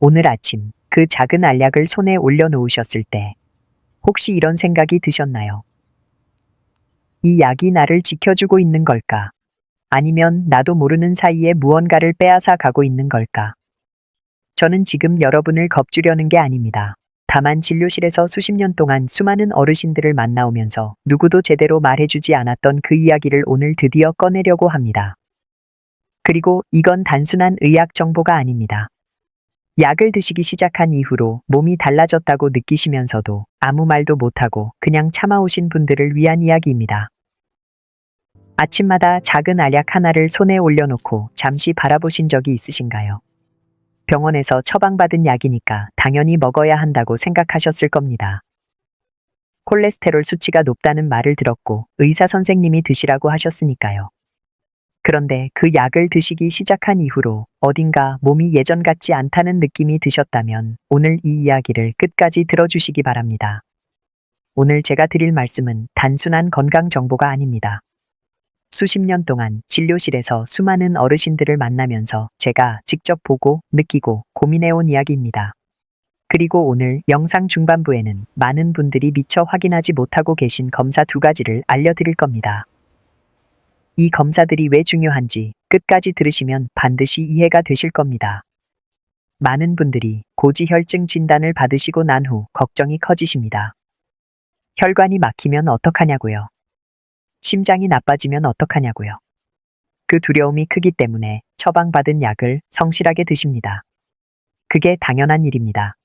오늘 아침 그 작은 알약을 손에 올려놓으셨을 때 혹시 이런 생각이 드셨나요? 이 약이 나를 지켜주고 있는 걸까? 아니면 나도 모르는 사이에 무언가를 빼앗아 가고 있는 걸까? 저는 지금 여러분을 겁주려는 게 아닙니다. 다만 진료실에서 수십 년 동안 수많은 어르신들을 만나오면서 누구도 제대로 말해주지 않았던 그 이야기를 오늘 드디어 꺼내려고 합니다. 그리고 이건 단순한 의학 정보가 아닙니다. 약을 드시기 시작한 이후로 몸이 달라졌다고 느끼시면서도 아무 말도 못하고 그냥 참아오신 분들을 위한 이야기입니다. 아침마다 작은 알약 하나를 손에 올려놓고 잠시 바라보신 적이 있으신가요? 병원에서 처방받은 약이니까 당연히 먹어야 한다고 생각하셨을 겁니다. 콜레스테롤 수치가 높다는 말을 들었고 의사 선생님이 드시라고 하셨으니까요. 그런데 그 약을 드시기 시작한 이후로 어딘가 몸이 예전 같지 않다는 느낌이 드셨다면 오늘 이 이야기를 끝까지 들어주시기 바랍니다. 오늘 제가 드릴 말씀은 단순한 건강 정보가 아닙니다. 수십 년 동안 진료실에서 수많은 어르신들을 만나면서 제가 직접 보고 느끼고 고민해온 이야기입니다. 그리고 오늘 영상 중반부에는 많은 분들이 미처 확인하지 못하고 계신 검사 2가지를 알려드릴 겁니다. 이 검사들이 왜 중요한지 끝까지 들으시면 반드시 이해가 되실 겁니다. 많은 분들이 고지혈증 진단을 받으시고 난 후 걱정이 커지십니다. 혈관이 막히면 어떡하냐고요? 심장이 나빠지면 어떡하냐고요? 그 두려움이 크기 때문에 처방받은 약을 성실하게 드십니다. 그게 당연한 일입니다.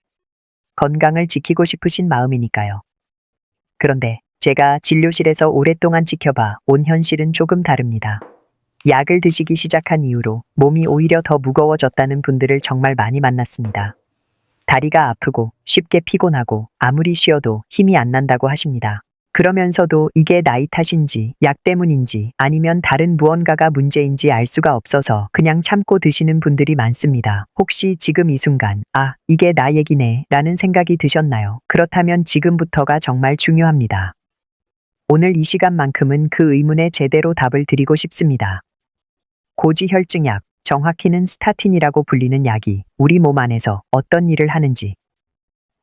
건강을 지키고 싶으신 마음이니까요. 그런데 제가 진료실에서 오랫동안 지켜봐 온 현실은 조금 다릅니다. 약을 드시기 시작한 이후로 몸이 오히려 더 무거워졌다는 분들을 정말 많이 만났습니다. 다리가 아프고 쉽게 피곤하고 아무리 쉬어도 힘이 안 난다고 하십니다. 그러면서도 이게 나이 탓인지 약 때문인지 아니면 다른 무언가가 문제인지 알 수가 없어서 그냥 참고 드시는 분들이 많습니다. 혹시 지금 이 순간 이게 나 얘기네 라는 생각이 드셨나요? 그렇다면 지금부터가 정말 중요합니다. 오늘 이 시간만큼은 그 의문에 제대로 답을 드리고 싶습니다. 고지혈증약, 정확히는 스타틴이라고 불리는 약이 우리 몸 안에서 어떤 일을 하는지,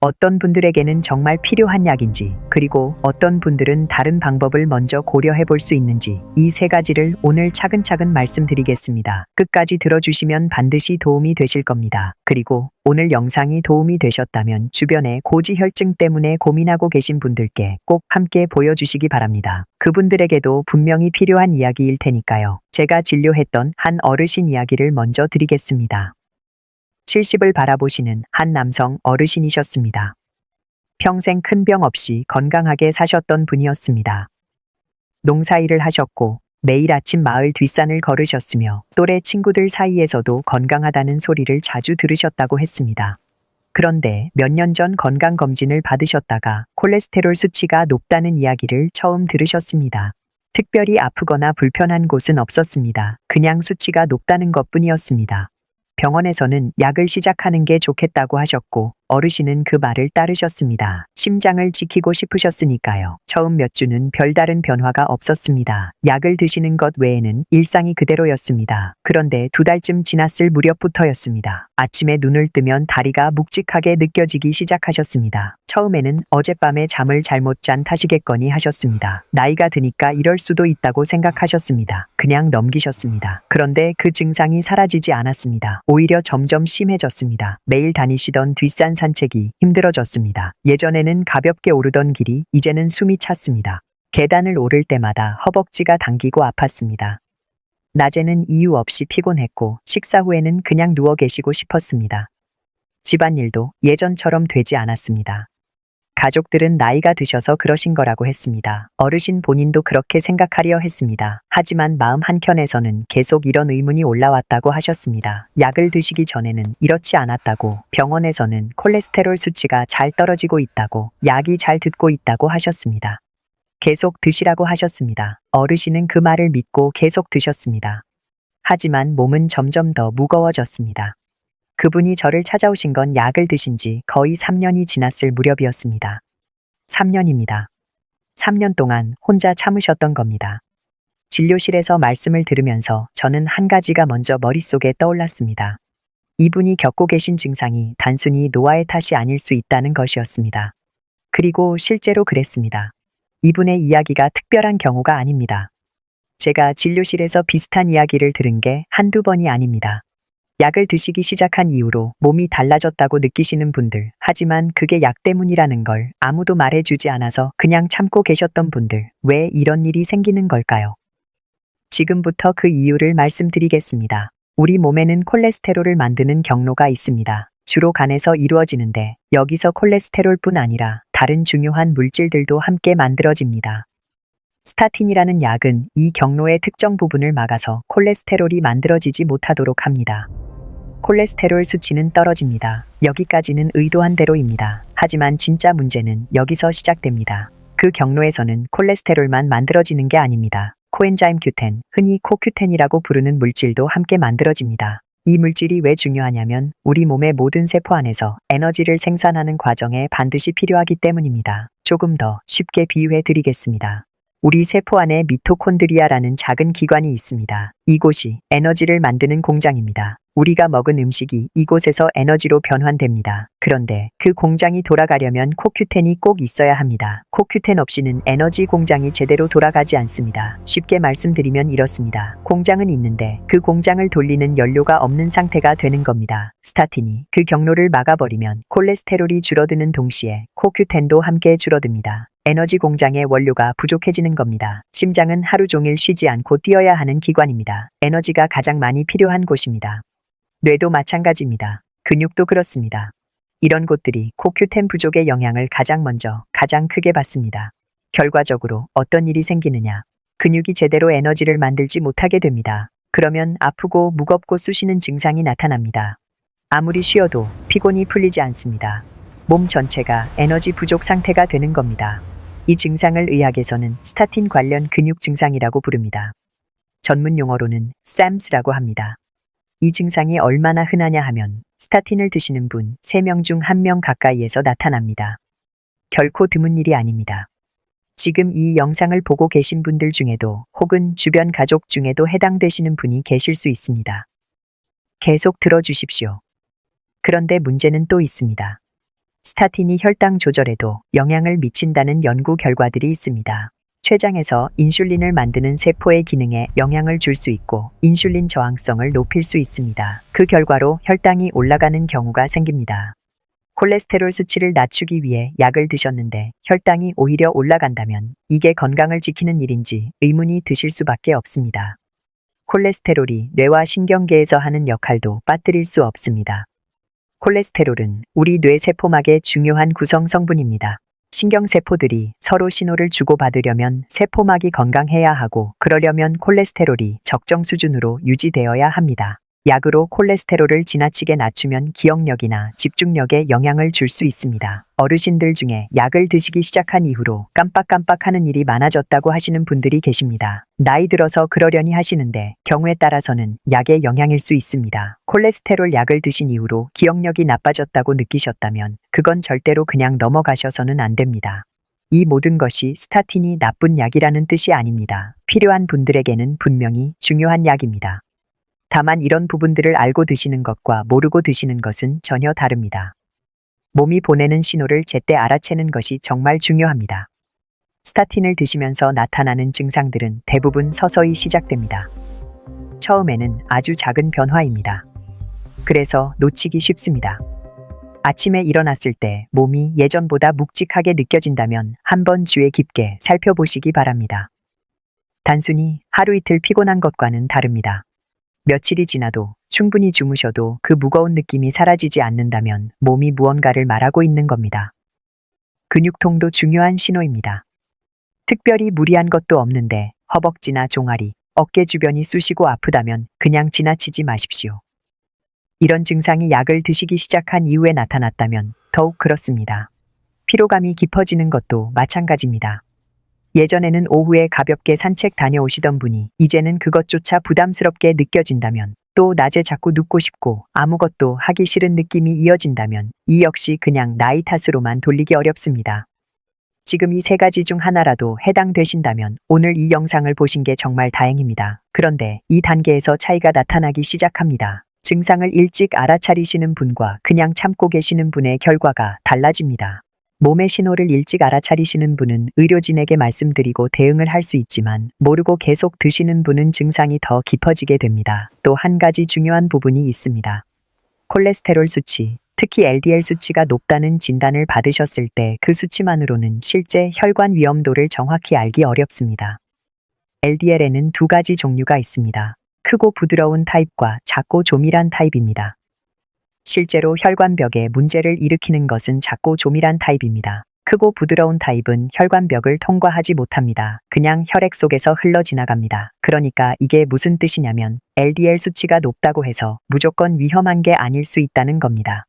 어떤 분들에게는 정말 필요한 약인지, 그리고 어떤 분들은 다른 방법을 먼저 고려해 볼 수 있는지 이 3가지를 오늘 차근차근 말씀드리겠습니다. 끝까지 들어주시면 반드시 도움이 되실 겁니다. 그리고 오늘 영상이 도움이 되셨다면 주변에 고지혈증 때문에 고민하고 계신 분들께 꼭 함께 보여주시기 바랍니다. 그분들에게도 분명히 필요한 이야기일 테니까요. 제가 진료했던 한 어르신 이야기를 먼저 드리겠습니다. 70을 바라보시는 한 남성 어르신이셨습니다. 평생 큰 병 없이 건강하게 사셨던 분이었습니다. 농사일을 하셨고 매일 아침 마을 뒷산을 걸으셨으며 또래 친구들 사이에서도 건강하다는 소리를 자주 들으셨다고 했습니다. 그런데 몇 년 전 건강검진을 받으셨다가 콜레스테롤 수치가 높다는 이야기를 처음 들으셨습니다. 특별히 아프거나 불편한 곳은 없었습니다. 그냥 수치가 높다는 것뿐이었습니다. 병원에서는 약을 시작하는 게 좋겠다고 하셨고 어르신은 그 말을 따르셨습니다. 심장을 지키고 싶으셨으니까요. 처음 몇 주는 별다른 변화가 없었습니다. 약을 드시는 것 외에는 일상이 그대로였습니다. 그런데 2달쯤 지났을 무렵부터였습니다. 아침에 눈을 뜨면 다리가 묵직하게 느껴지기 시작하셨습니다. 처음에는 어젯밤에 잠을 잘못 잔 탓이겠거니 하셨습니다. 나이가 드니까 이럴 수도 있다고 생각하셨습니다. 그냥 넘기셨습니다. 그런데 그 증상이 사라지지 않았습니다. 오히려 점점 심해졌습니다. 매일 다니시던 뒷산 산책이 힘들어졌습니다. 예전에는 가볍게 오르던 길이 이제는 숨이 찼습니다. 계단을 오를 때마다 허벅지가 당기고 아팠습니다. 낮에는 이유 없이 피곤했고 식사 후에는 그냥 누워 계시고 싶었습니다. 집안일도 예전처럼 되지 않았습니다. 가족들은 나이가 드셔서 그러신 거라고 했습니다. 어르신 본인도 그렇게 생각하려 했습니다. 하지만 마음 한켠에서는 계속 이런 의문이 올라왔다고 하셨습니다. 약을 드시기 전에는 이렇지 않았다고, 병원에서는 콜레스테롤 수치가 잘 떨어지고 있다고, 약이 잘 듣고 있다고 하셨습니다. 계속 드시라고 하셨습니다. 어르신은 그 말을 믿고 계속 드셨습니다. 하지만 몸은 점점 더 무거워졌습니다. 그분이 저를 찾아오신 건 약을 드신 지 거의 3년이 지났을 무렵이었습니다. 3년입니다. 3년 동안 혼자 참으셨던 겁니다. 진료실에서 말씀을 들으면서 저는 한 가지가 먼저 머릿속에 떠올랐습니다. 이분이 겪고 계신 증상이 단순히 노화의 탓이 아닐 수 있다는 것이었습니다. 그리고 실제로 그랬습니다. 이분의 이야기가 특별한 경우가 아닙니다. 제가 진료실에서 비슷한 이야기를 들은 게 한두 번이 아닙니다. 약을 드시기 시작한 이후로 몸이 달라졌다고 느끼시는 분들, 하지만 그게 약 때문이라는 걸 아무도 말해주지 않아서 그냥 참고 계셨던 분들, 왜 이런 일이 생기는 걸까요? 지금부터 그 이유를 말씀드리겠습니다. 우리 몸에는 콜레스테롤을 만드는 경로가 있습니다. 주로 간에서 이루어지는데 여기서 콜레스테롤뿐 아니라 다른 중요한 물질들도 함께 만들어집니다. 스타틴이라는 약은 이 경로의 특정 부분을 막아서 콜레스테롤이 만들어지지 못하도록 합니다. 콜레스테롤 수치는 떨어집니다. 여기까지는 의도한 대로입니다. 하지만 진짜 문제는 여기서 시작됩니다. 그 경로에서는 콜레스테롤만 만들어지는 게 아닙니다. 코엔자임 Q10, 흔히 코큐텐이라고 부르는 물질도 함께 만들어집니다. 이 물질이 왜 중요하냐면 우리 몸의 모든 세포 안에서 에너지를 생산하는 과정에 반드시 필요하기 때문입니다. 조금 더 쉽게 비유해 드리겠습니다. 우리 세포 안에 미토콘드리아라는 작은 기관이 있습니다. 이곳이 에너지를 만드는 공장입니다. 우리가 먹은 음식이 이곳에서 에너지로 변환됩니다. 그런데 그 공장이 돌아가려면 코큐텐이 꼭 있어야 합니다. 코큐텐 없이는 에너지 공장이 제대로 돌아가지 않습니다. 쉽게 말씀드리면 이렇습니다. 공장은 있는데 그 공장을 돌리는 연료가 없는 상태가 되는 겁니다. 스타틴이 그 경로를 막아버리면 콜레스테롤이 줄어드는 동시에 코큐텐도 함께 줄어듭니다. 에너지 공장의 원료가 부족해지는 겁니다. 심장은 하루 종일 쉬지 않고 뛰어야 하는 기관입니다. 에너지가 가장 많이 필요한 곳입니다. 뇌도 마찬가지입니다. 근육도 그렇습니다. 이런 곳들이 코큐텐 부족의 영향을 가장 크게 받습니다. 결과적으로 어떤 일이 생기느냐? 근육이 제대로 에너지를 만들지 못하게 됩니다. 그러면 아프고 무겁고 쑤시는 증상이 나타납니다. 아무리 쉬어도 피곤이 풀리지 않습니다. 몸 전체가 에너지 부족 상태가 되는 겁니다. 이 증상을 의학에서는 스타틴 관련 근육 증상이라고 부릅니다. 전문 용어로는 SAMS라고 합니다. 이 증상이 얼마나 흔하냐 하면 스타틴을 드시는 분 3명 중 1명 가까이에서 나타납니다. 결코 드문 일이 아닙니다. 지금 이 영상을 보고 계신 분들 중에도 혹은 주변 가족 중에도 해당되시는 분이 계실 수 있습니다. 계속 들어주십시오. 그런데 문제는 또 있습니다. 스타틴이 혈당 조절에도 영향을 미친다는 연구 결과들이 있습니다. 췌장에서 인슐린을 만드는 세포의 기능에 영향을 줄 수 있고 인슐린 저항성을 높일 수 있습니다. 그 결과로 혈당이 올라가는 경우가 생깁니다. 콜레스테롤 수치를 낮추기 위해 약을 드셨는데 혈당이 오히려 올라간다면 이게 건강을 지키는 일인지 의문이 드실 수밖에 없습니다. 콜레스테롤이 뇌와 신경계에서 하는 역할도 빠뜨릴 수 없습니다. 콜레스테롤은 우리 뇌 세포막의 중요한 구성 성분입니다. 신경세포들이 서로 신호를 주고받으려면 세포막이 건강해야 하고 그러려면 콜레스테롤이 적정 수준으로 유지되어야 합니다. 약으로 콜레스테롤을 지나치게 낮추면 기억력이나 집중력에 영향을 줄 수 있습니다. 어르신들 중에 약을 드시기 시작한 이후로 깜빡깜빡하는 일이 많아졌다고 하시는 분들이 계십니다. 나이 들어서 그러려니 하시는데 경우에 따라서는 약의 영향일 수 있습니다. 콜레스테롤 약을 드신 이후로 기억력이 나빠졌다고 느끼셨다면 그건 절대로 그냥 넘어가셔서는 안 됩니다. 이 모든 것이 스타틴이 나쁜 약이라는 뜻이 아닙니다. 필요한 분들에게는 분명히 중요한 약입니다. 다만 이런 부분들을 알고 드시는 것과 모르고 드시는 것은 전혀 다릅니다. 몸이 보내는 신호를 제때 알아채는 것이 정말 중요합니다. 스타틴을 드시면서 나타나는 증상들은 대부분 서서히 시작됩니다. 처음에는 아주 작은 변화입니다. 그래서 놓치기 쉽습니다. 아침에 일어났을 때 몸이 예전보다 묵직하게 느껴진다면 한번 주의 깊게 살펴보시기 바랍니다. 단순히 하루 이틀 피곤한 것과는 다릅니다. 며칠이 지나도 충분히 주무셔도 그 무거운 느낌이 사라지지 않는다면 몸이 무언가를 말하고 있는 겁니다. 근육통도 중요한 신호입니다. 특별히 무리한 것도 없는데 허벅지나 종아리, 어깨 주변이 쑤시고 아프다면 그냥 지나치지 마십시오. 이런 증상이 약을 드시기 시작한 이후에 나타났다면 더욱 그렇습니다. 피로감이 깊어지는 것도 마찬가지입니다. 예전에는 오후에 가볍게 산책 다녀오시던 분이 이제는 그것조차 부담스럽게 느껴진다면 또 낮에 자꾸 눕고 싶고 아무것도 하기 싫은 느낌이 이어진다면 이 역시 그냥 나이 탓으로만 돌리기 어렵습니다. 지금 이 3가지 중 하나라도 해당되신다면 오늘 이 영상을 보신 게 정말 다행입니다. 그런데 이 단계에서 차이가 나타나기 시작합니다. 증상을 일찍 알아차리시는 분과 그냥 참고 계시는 분의 결과가 달라집니다. 몸의 신호를 일찍 알아차리시는 분은 의료진에게 말씀드리고 대응을 할 수 있지만 모르고 계속 드시는 분은 증상이 더 깊어지게 됩니다. 또 한 가지 중요한 부분이 있습니다. 콜레스테롤 수치, 특히 LDL 수치가 높다는 진단을 받으셨을 때 그 수치만으로는 실제 혈관 위험도를 정확히 알기 어렵습니다. LDL에는 두 가지 종류가 있습니다. 크고 부드러운 타입과 작고 조밀한 타입입니다. 실제로 혈관벽에 문제를 일으키는 것은 작고 조밀한 타입입니다. 크고 부드러운 타입은 혈관벽을 통과하지 못합니다. 그냥 혈액 속에서 흘러 지나갑니다. 그러니까 이게 무슨 뜻이냐면 LDL 수치가 높다고 해서 무조건 위험한 게 아닐 수 있다는 겁니다.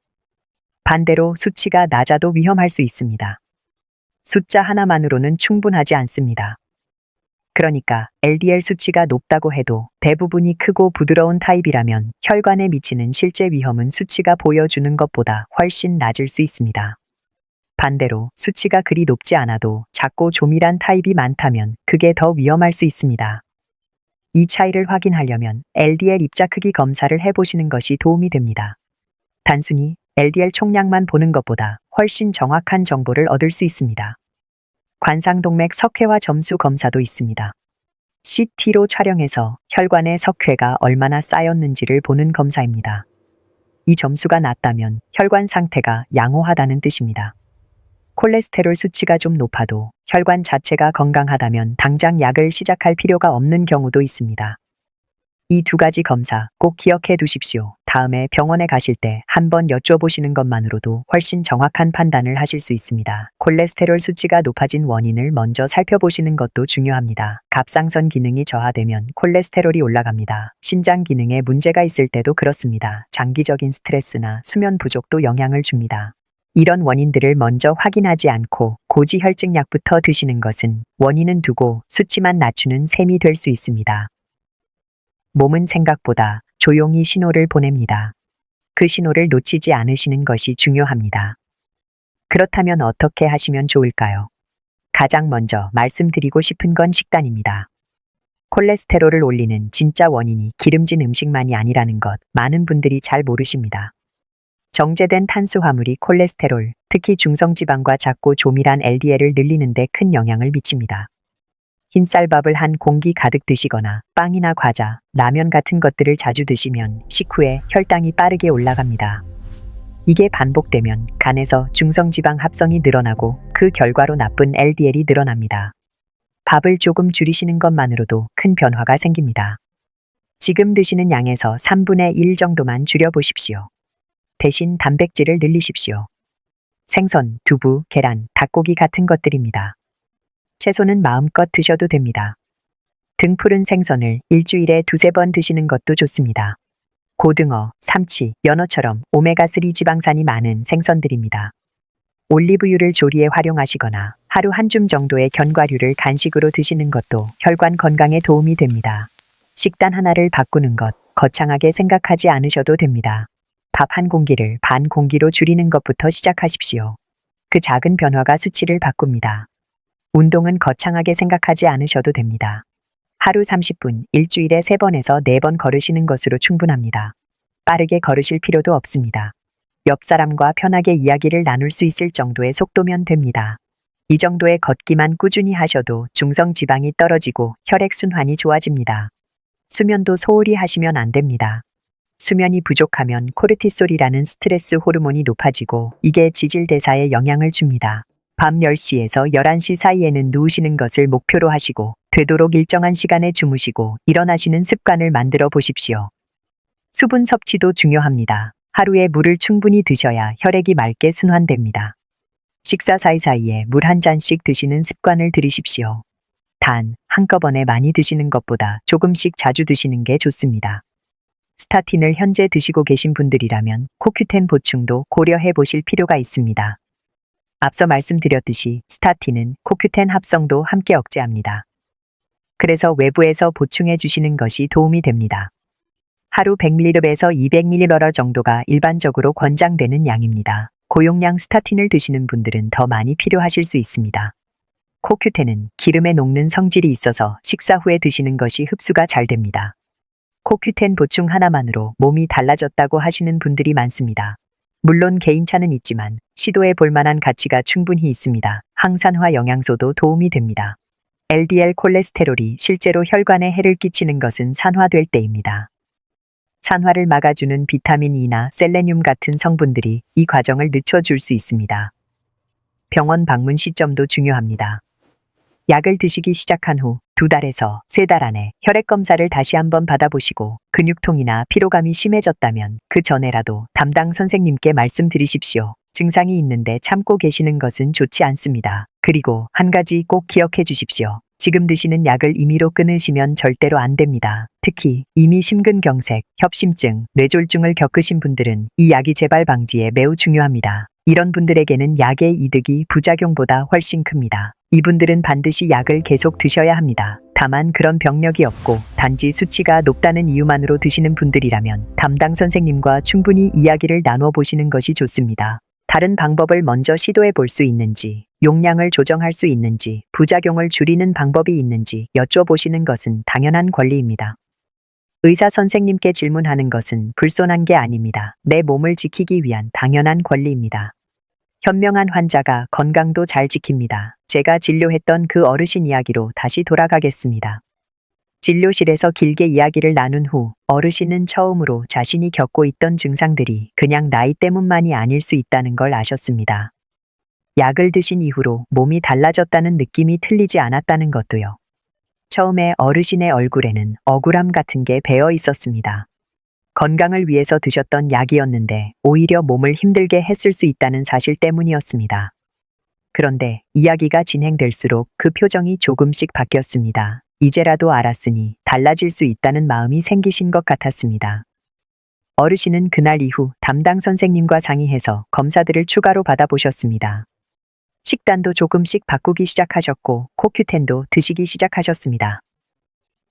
반대로 수치가 낮아도 위험할 수 있습니다. 숫자 하나만으로는 충분하지 않습니다. 그러니까 LDL 수치가 높다고 해도 대부분이 크고 부드러운 타입이라면 혈관에 미치는 실제 위험은 수치가 보여주는 것보다 훨씬 낮을 수 있습니다. 반대로 수치가 그리 높지 않아도 작고 조밀한 타입이 많다면 그게 더 위험할 수 있습니다. 이 차이를 확인하려면 LDL 입자 크기 검사를 해보시는 것이 도움이 됩니다. 단순히 LDL 총량만 보는 것보다 훨씬 정확한 정보를 얻을 수 있습니다. 관상동맥 석회화 점수 검사도 있습니다. CT로 촬영해서 혈관의 석회가 얼마나 쌓였는지를 보는 검사입니다. 이 점수가 낮다면 혈관 상태가 양호하다는 뜻입니다. 콜레스테롤 수치가 좀 높아도 혈관 자체가 건강하다면 당장 약을 시작할 필요가 없는 경우도 있습니다. 이 두 가지 검사 꼭 기억해 두십시오. 다음에 병원에 가실 때 한번 여쭤보시는 것만으로도 훨씬 정확한 판단을 하실 수 있습니다. 콜레스테롤 수치가 높아진 원인을 먼저 살펴보시는 것도 중요합니다. 갑상선 기능이 저하되면 콜레스테롤이 올라갑니다. 신장 기능에 문제가 있을 때도 그렇습니다. 장기적인 스트레스나 수면 부족도 영향을 줍니다. 이런 원인들을 먼저 확인하지 않고 고지혈증약부터 드시는 것은 원인은 두고 수치만 낮추는 셈이 될 수 있습니다. 몸은 생각보다 조용히 신호를 보냅니다. 그 신호를 놓치지 않으시는 것이 중요합니다. 그렇다면 어떻게 하시면 좋을까요? 가장 먼저 말씀드리고 싶은 건 식단입니다. 콜레스테롤을 올리는 진짜 원인이 기름진 음식만이 아니라는 것 많은 분들이 잘 모르십니다. 정제된 탄수화물이 콜레스테롤, 특히 중성지방과 작고 조밀한 LDL을 늘리는 데 큰 영향을 미칩니다. 흰쌀밥을 한 공기 가득 드시거나 빵이나 과자, 라면 같은 것들을 자주 드시면 식후에 혈당이 빠르게 올라갑니다. 이게 반복되면 간에서 중성지방 합성이 늘어나고 그 결과로 나쁜 LDL이 늘어납니다. 밥을 조금 줄이시는 것만으로도 큰 변화가 생깁니다. 지금 드시는 양에서 3분의 1 정도만 줄여보십시오. 대신 단백질을 늘리십시오. 생선, 두부, 계란, 닭고기 같은 것들입니다. 채소는 마음껏 드셔도 됩니다. 등푸른 생선을 일주일에 2-3번 드시는 것도 좋습니다. 고등어, 삼치, 연어처럼 오메가3 지방산이 많은 생선들입니다. 올리브유를 조리에 활용하시거나 하루 한 줌 정도의 견과류를 간식으로 드시는 것도 혈관 건강에 도움이 됩니다. 식단 하나를 바꾸는 것, 거창하게 생각하지 않으셔도 됩니다. 밥 한 공기를 반 공기로 줄이는 것부터 시작하십시오. 그 작은 변화가 수치를 바꿉니다. 운동은 거창하게 생각하지 않으셔도 됩니다. 하루 30분, 일주일에 3번에서 4번 걸으시는 것으로 충분합니다. 빠르게 걸으실 필요도 없습니다. 옆 사람과 편하게 이야기를 나눌 수 있을 정도의 속도면 됩니다. 이 정도의 걷기만 꾸준히 하셔도 중성 지방이 떨어지고 혈액순환이 좋아집니다. 수면도 소홀히 하시면 안 됩니다. 수면이 부족하면 코르티솔이라는 스트레스 호르몬이 높아지고 이게 지질대사에 영향을 줍니다. 밤 10시에서 11시 사이에는 누우시는 것을 목표로 하시고 되도록 일정한 시간에 주무시고 일어나시는 습관을 만들어 보십시오. 수분 섭취도 중요합니다. 하루에 물을 충분히 드셔야 혈액이 맑게 순환됩니다. 식사 사이사이에 물 한 잔씩 드시는 습관을 들이십시오. 단, 한꺼번에 많이 드시는 것보다 조금씩 자주 드시는 게 좋습니다. 스타틴을 현재 드시고 계신 분들이라면 코큐텐 보충도 고려해 보실 필요가 있습니다. 앞서 말씀드렸듯이 스타틴은 코큐텐 합성도 함께 억제합니다. 그래서 외부에서 보충해 주시는 것이 도움이 됩니다. 하루 100ml에서 200ml 정도가 일반적으로 권장되는 양입니다. 고용량 스타틴을 드시는 분들은 더 많이 필요하실 수 있습니다. 코큐텐은 기름에 녹는 성질이 있어서 식사 후에 드시는 것이 흡수가 잘 됩니다. 코큐텐 보충 하나만으로 몸이 달라졌다고 하시는 분들이 많습니다. 물론 개인차는 있지만 시도해 볼 만한 가치가 충분히 있습니다. 항산화 영양소도 도움이 됩니다. LDL 콜레스테롤이 실제로 혈관에 해를 끼치는 것은 산화될 때입니다. 산화를 막아주는 비타민 E나 셀레늄 같은 성분들이 이 과정을 늦춰줄 수 있습니다. 병원 방문 시점도 중요합니다. 약을 드시기 시작한 후 2달에서 3달 안에 혈액 검사를 다시 한번 받아보시고 근육통이나 피로감이 심해졌다면 그 전에라도 담당 선생님께 말씀드리십시오. 증상이 있는데 참고 계시는 것은 좋지 않습니다. 그리고 한 가지 꼭 기억해 주십시오. 지금 드시는 약을 임의로 끊으시면 절대로 안 됩니다. 특히 이미 심근경색, 협심증, 뇌졸중을 겪으신 분들은 이 약이 재발 방지에 매우 중요합니다. 이런 분들에게는 약의 이득이 부작용보다 훨씬 큽니다. 이분들은 반드시 약을 계속 드셔야 합니다. 다만 그런 병력이 없고 단지 수치가 높다는 이유만으로 드시는 분들이라면 담당 선생님과 충분히 이야기를 나눠 보시는 것이 좋습니다. 다른 방법을 먼저 시도해 볼 수 있는지, 용량을 조정할 수 있는지, 부작용을 줄이는 방법이 있는지 여쭤보시는 것은 당연한 권리입니다. 의사 선생님께 질문하는 것은 불손한 게 아닙니다. 내 몸을 지키기 위한 당연한 권리입니다. 현명한 환자가 건강도 잘 지킵니다. 제가 진료했던 그 어르신 이야기로 다시 돌아가겠습니다. 진료실에서 길게 이야기를 나눈 후 어르신은 처음으로 자신이 겪고 있던 증상들이 그냥 나이 때문만이 아닐 수 있다는 걸 아셨습니다. 약을 드신 이후로 몸이 달라졌다는 느낌이 틀리지 않았다는 것도요. 처음에 어르신의 얼굴에는 억울함 같은 게 배어 있었습니다. 건강을 위해서 드셨던 약이었는데 오히려 몸을 힘들게 했을 수 있다는 사실 때문이었습니다. 그런데 이야기가 진행될수록 그 표정이 조금씩 바뀌었습니다. 이제라도 알았으니 달라질 수 있다는 마음이 생기신 것 같았습니다. 어르신은 그날 이후 담당 선생님과 상의해서 검사들을 추가로 받아보셨습니다. 식단도 조금씩 바꾸기 시작하셨고 코큐텐도 드시기 시작하셨습니다.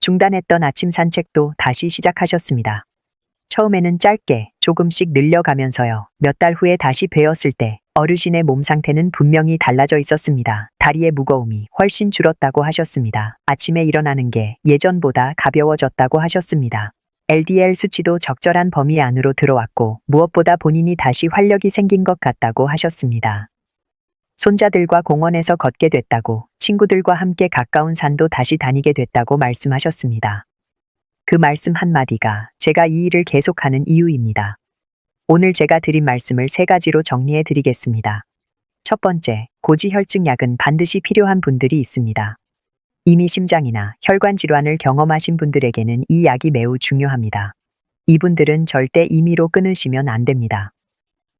중단했던 아침 산책도 다시 시작하셨습니다. 처음에는 짧게 조금씩 늘려가면서요. 몇 달 후에 다시 뵈었을 때 어르신의 몸 상태는 분명히 달라져 있었습니다. 다리의 무거움이 훨씬 줄었다고 하셨습니다. 아침에 일어나는 게 예전보다 가벼워졌다고 하셨습니다. LDL 수치도 적절한 범위 안으로 들어왔고 무엇보다 본인이 다시 활력이 생긴 것 같다고 하셨습니다. 손자들과 공원에서 걷게 됐다고, 친구들과 함께 가까운 산도 다시 다니게 됐다고 말씀하셨습니다. 그 말씀 한마디가 제가 이 일을 계속하는 이유입니다. 오늘 제가 드린 말씀을 3가지로 정리해 드리겠습니다. 첫 번째, 고지혈증 약은 반드시 필요한 분들이 있습니다. 이미 심장이나 혈관 질환을 경험하신 분들에게는 이 약이 매우 중요합니다. 이분들은 절대 임의로 끊으시면 안 됩니다.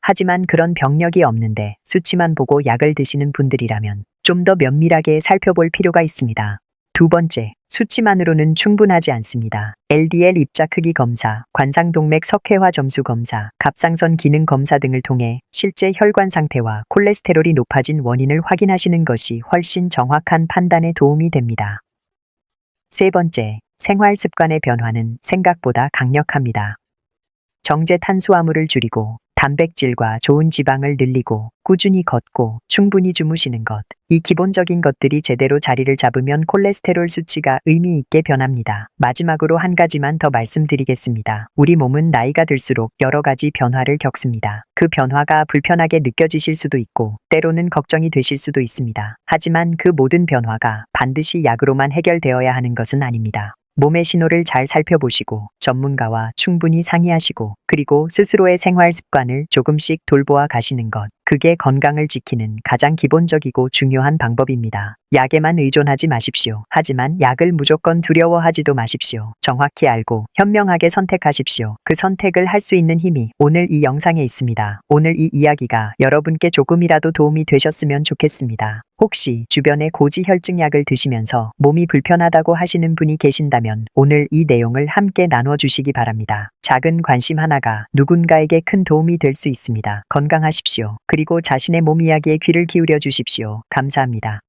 하지만 그런 병력이 없는데 수치만 보고 약을 드시는 분들이라면 좀 더 면밀하게 살펴볼 필요가 있습니다. 두 번째, 수치만으로는 충분하지 않습니다. LDL 입자 크기 검사, 관상동맥 석회화 점수 검사, 갑상선 기능 검사 등을 통해 실제 혈관 상태와 콜레스테롤이 높아진 원인을 확인하시는 것이 훨씬 정확한 판단에 도움이 됩니다. 세 번째, 생활 습관의 변화는 생각보다 강력합니다. 정제 탄수화물을 줄이고 단백질과 좋은 지방을 늘리고 꾸준히 걷고 충분히 주무시는 것. 이 기본적인 것들이 제대로 자리를 잡으면 콜레스테롤 수치가 의미 있게 변합니다. 마지막으로 한 가지만 더 말씀드리겠습니다. 우리 몸은 나이가 들수록 여러 가지 변화를 겪습니다. 그 변화가 불편하게 느껴지실 수도 있고 때로는 걱정이 되실 수도 있습니다. 하지만 그 모든 변화가 반드시 약으로만 해결되어야 하는 것은 아닙니다. 몸의 신호를 잘 살펴보시고 전문가와 충분히 상의하시고 그리고 스스로의 생활 습관을 조금씩 돌보아 가시는 것. 그게 건강을 지키는 가장 기본적이고 중요한 방법입니다. 약에만 의존하지 마십시오. 하지만 약을 무조건 두려워하지도 마십시오. 정확히 알고 현명하게 선택하십시오. 그 선택을 할 수 있는 힘이 오늘 이 영상에 있습니다. 오늘 이 이야기가 여러분께 조금이라도 도움이 되셨으면 좋겠습니다. 혹시 주변에 고지혈증 약을 드시면서 몸이 불편하다고 하시는 분이 계신다면 오늘 이 내용을 함께 나눠주시기 바랍니다. 작은 관심 하나가 누군가에게 큰 도움이 될 수 있습니다. 건강하십시오. 그리고 자신의 몸 이야기에 귀를 기울여 주십시오. 감사합니다.